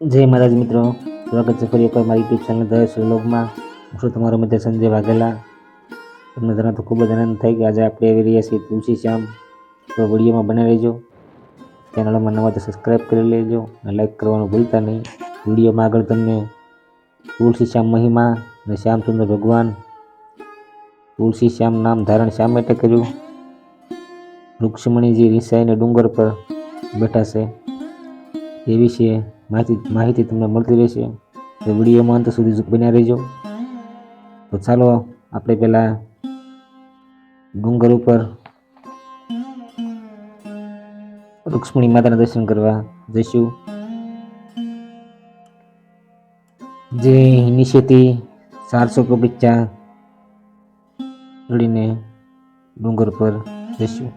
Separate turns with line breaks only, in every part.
જય મહારાજ મિત્રો, સ્વાગત છે ફરી એકવાર મારી યુટ્યુબ ચેનલ દરેશ વ્લોગમાં. હું છું તમારો મિત્ર સંજય વાઘેલા. તમને જણાવતો ખૂબ જ આનંદ થાય કે આજે આપણે આવી રહ્યા છીએ તુલસી શ્યામ. તો વિડીયોમાં બને રહેજો. ચેનલમાં નવા તો સબસ્ક્રાઈબ કરી લેજો અને લાઈક કરવાનું ભૂલતા નહીં. વિડીયોમાં આગળ તમને તુલસી શ્યામ મહિમા અને શ્યામસુંદર ભગવાન, તુલસી શ્યામ નામ ધારણ શા માટે કર્યું, રૂક્ષ્મણીજી રિસાઈને ડુંગર પર બેઠા છે એ વિશે માહિતી તમને મળતી રહેશે. તો વિડીયોમાં અંત સુધી બન્યા રહેજો. તો ચાલો આપણે પહેલાં ડુંગર ઉપર રૂક્ષ્મણી માતાના દર્શન કરવા જઈશું. જે નીચેથી 400 પગથિયાં ચડીને ડુંગર પર જઈશું.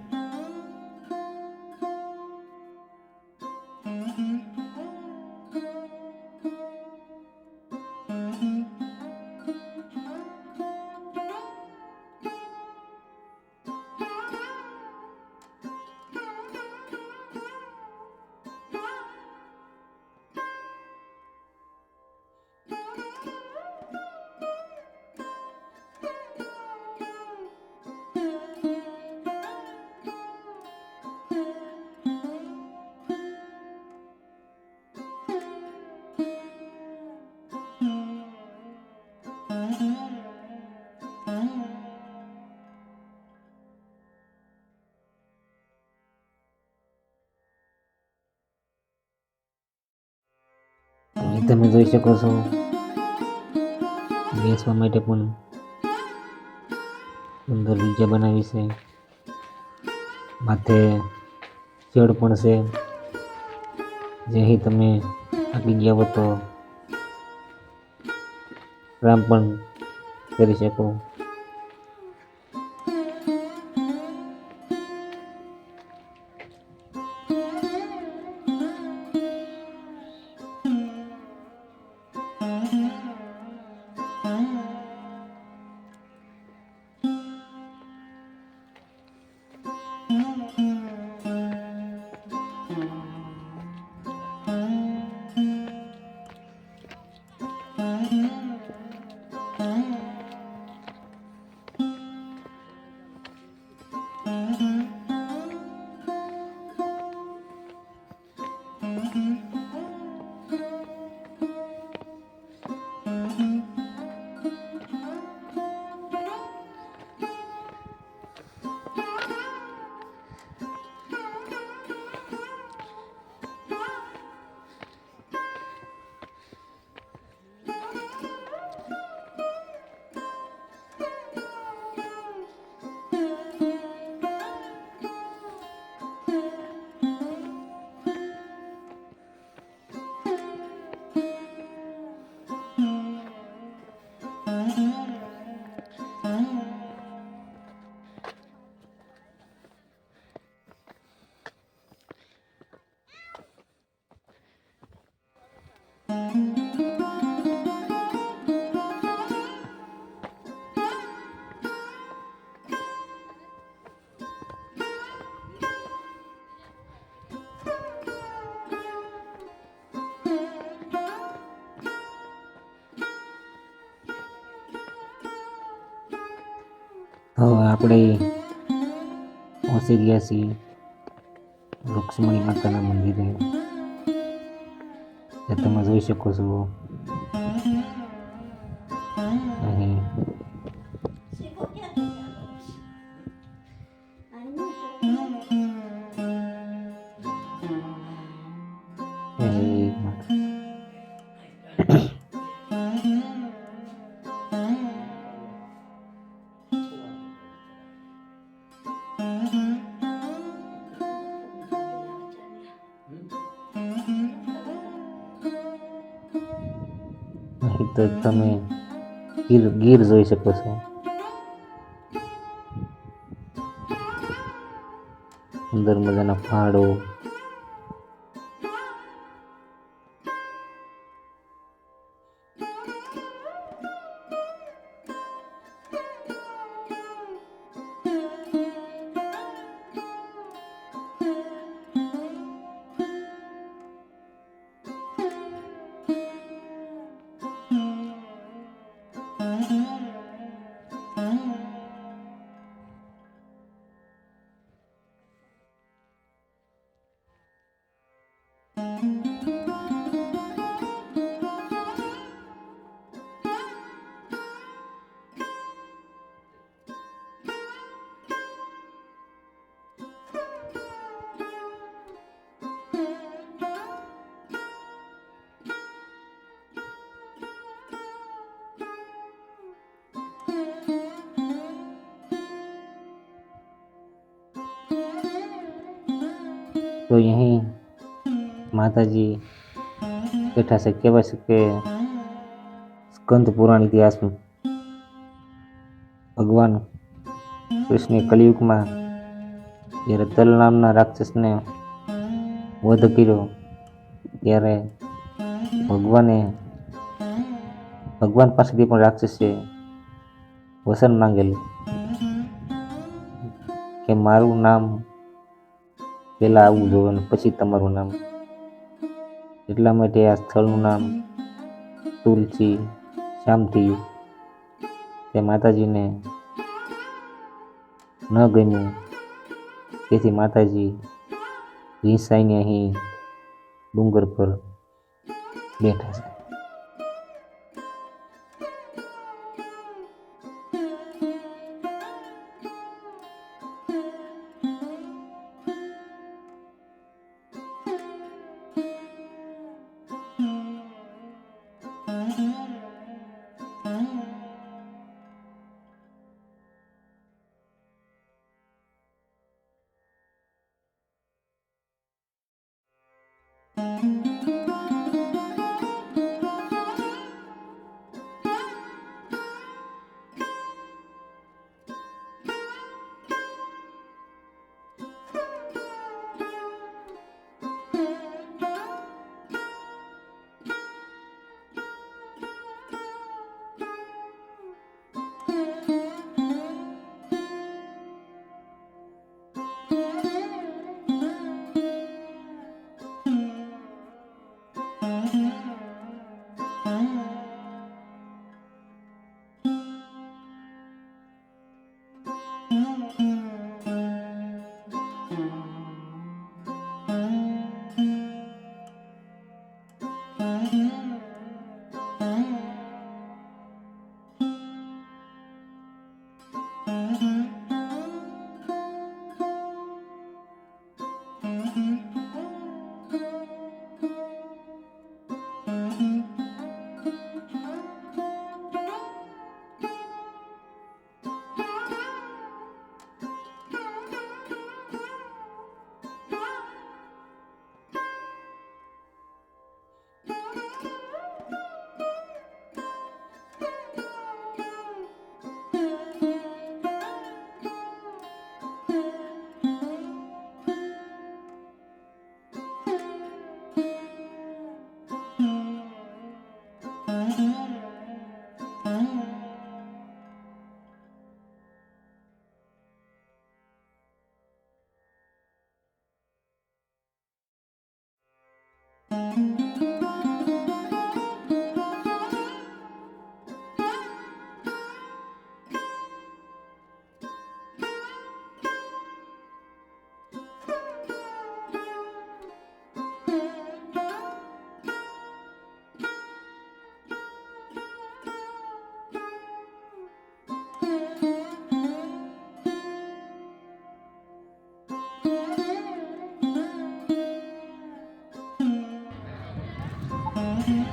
તમે જોઈ શકો છો બેસવા માટે પણ સુંદર જગ્યા બનાવી છે. માથે ચડ પણ છે, જે અહીં તમે આગી ગયા હો તો આરામ પણ કરી શકો. હવે આપણે પહોંચી ગયા છીએ રૂક્ષ્મણી માતાના મંદિરે. જે તમે જોઈ શકો છો અહીં તો તમે ગીર જોઈ શકો છો. સુંદર મજાના પહાડો, તો અહીં માતાજી બેઠા છે. કહેવાય છે કે સ્કંદ પુરાણ ઇતિહાસમાં ભગવાન કૃષ્ણે કલિયુગમાં જ્યારે તલ નામના રાક્ષસને વધ કર્યો ત્યારે ભગવાન પાસેથી પણ રાક્ષસે વસન માંગેલું કે મારું નામ પહેલાં આવવું જોઈએ અને પછી તમારું નામ. એટલા માટે આ સ્થળનું નામ તુલસી શ્યામ થયું. તે માતાજીને ન ગમ્યું, તેથી માતાજી રીસાઈને અહીં ડુંગર પર બેઠા છે.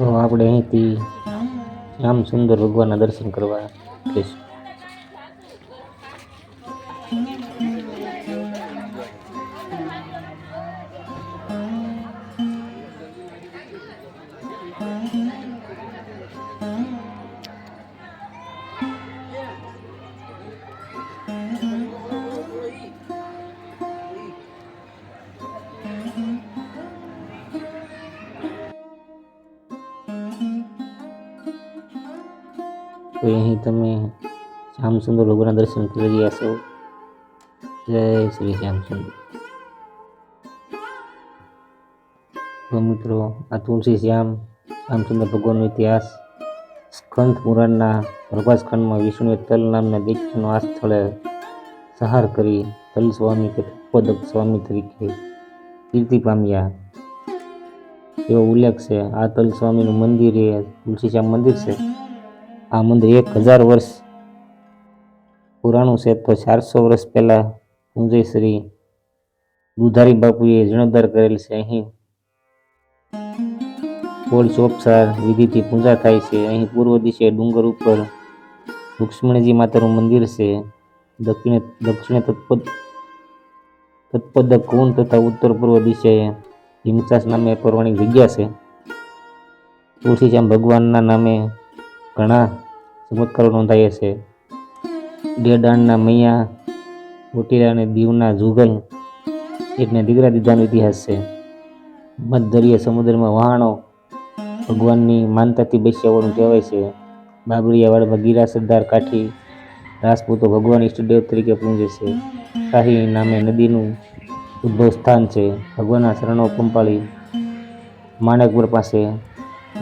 તો આપણે અહીંથી શ્યામ સુંદર ભગવાનના દર્શન કરવા જઈશું. તો અહીં તમે શ્યામ સુંદર ભગવાનના દર્શન કરી રહ્યા છો. જય શ્રી શ્યામ સુંદર. તો મિત્રો, આ તુલસી શ્યામ સુંદર ભગવાનનો ઇતિહાસ સ્કંદ પુરાણના પ્રભાસખંડમાં વિષ્ણુએ તલ નામના દૈત્યનો આ સ્થળે સંહાર કરી તલ સ્વામી કે તત્પોદક સ્વામી તરીકે કીર્તિ પામ્યા એવો ઉલ્લેખ છે. આ તલ સ્વામીનું મંદિર એ તુલસી શ્યામ મંદિર છે. આ મંદિર 1000 વર્ષ પુરાણું છે. તો 400 વર્ષ પહેલા પૂજ્ય શ્રી દુધારી બાપુએ જીર્ણોદ્ધાર કરેલ છે. અહીં ફૂલ-ચોપચાર વિધિથી પૂજા થાય છે. અહીં પૂર્વ દિશે ડુંગર ઉપર રુક્ષ્મણીજી માતાનું મંદિર છે. દક્ષિણે તત્પદ કુંડ તથા ઉત્તર પૂર્વ દિશાએ હિમચાસ નામે પૌરાણિક જગ્યા છે. તુલસીશ્યામ ભગવાનના નામે ઘણા ચમત્કારો નોંધાયા છે. ડેડાણના મૈયા, ચોટીલા અને દીવના જુગલ એકને દીકરા દીધાનો ઇતિહાસ છે. મધદરિયા સમુદ્રમાં વહાણો ભગવાનની માનતાથી બેસ્યા હોવાનું કહેવાય છે. બાબરિયાવાડમાં ગીરા સરદાર કાઠી રાજપૂતો ભગવાન ઈષ્ટદેવ તરીકે પૂજે છે. શાહી નામે નદીનું ઉદ્ભવ સ્થાન છે. ભગવાનના શરણો પંપાળી માણેકપુર પાસે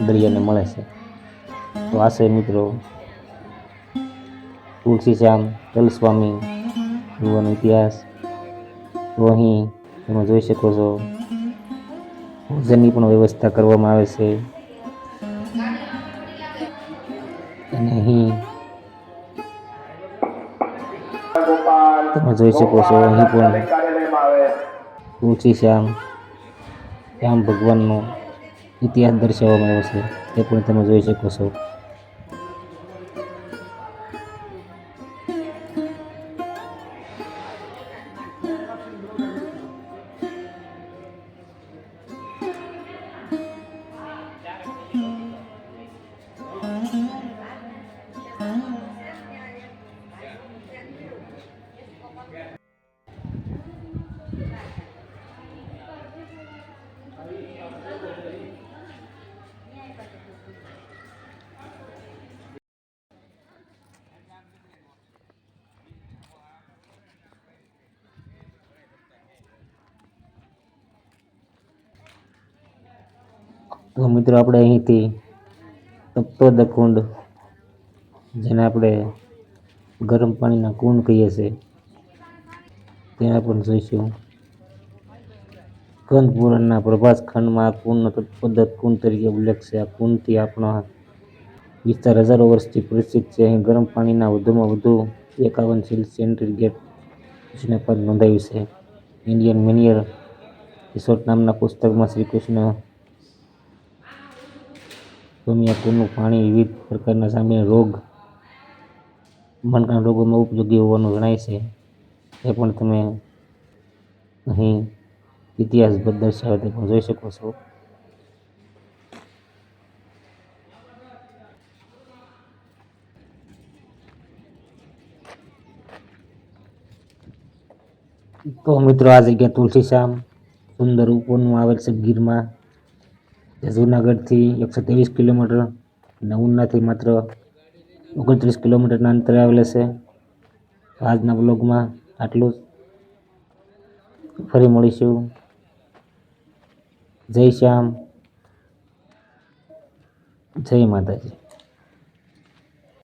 દરિયાને મળે છે. તો આ છે મિત્રો તુલસીશ્યામ તલસ્વામી ભગવાનનો ઇતિહાસ. તો અહીં તમે જોઈ શકો છો ભોજનની પણ વ્યવસ્થા કરવામાં આવે છે. અને અહીં તમે જોઈ શકો છો અહીં પણ તુલસીશ્યામ ભગવાનનો ઇતિહાસ દર્શાવવામાં આવ્યો છે. તે પણ તમે જોઈ શકો છો. તો મિત્રો આપણે અહીંથી તત્પદ કુંડ, જેને આપણે ગરમ પાણીના કુંડ કહીએ છીએ, ત્યાં પણ જોઈશું. સ્કંદ પુરાણના પ્રભાસ ખંડમાં આ કુંડનો તત્પદ કુંડ તરીકે ઉલ્લેખ છે. આ કુંડથી આપણો વિસ્તાર હજારો વર્ષથી પરિચિત છે. અહીં ગરમ પાણીના વધુમાં વધુ 51 સેન્ટીગ્રેડ ઉષ્ણતામાન નોંધાયું છે. ઇન્ડિયન મિનિયર રિસોર્ટ નામના પુસ્તકમાં શ્રી કૃષ્ણ સ્વામી આ કુંડનું પાણી વિવિધ પ્રકારના સામાન્ય રોગ, મનકાના રોગોમાં ઉપયોગી હોવાનું જણાય છે. એ પણ તમે અહીં ઇતિહાસ દર્શાવે તે પણ જોઈ શકો છો. તો મિત્રો આ જગ્યા તુલસીશ્યામ સુંદર ઉપવનમાં આવેલ છે ગીરમાં, જે જૂનાગઢથી 123 કિલોમીટર અને ઉનાથી માત્ર 29 કિલોમીટરના અંતરે આવેલ છે. આજના બ્લોગમાં આટલું જ. ફરી મળીશું. જય શ્યામ, જય માતાજી.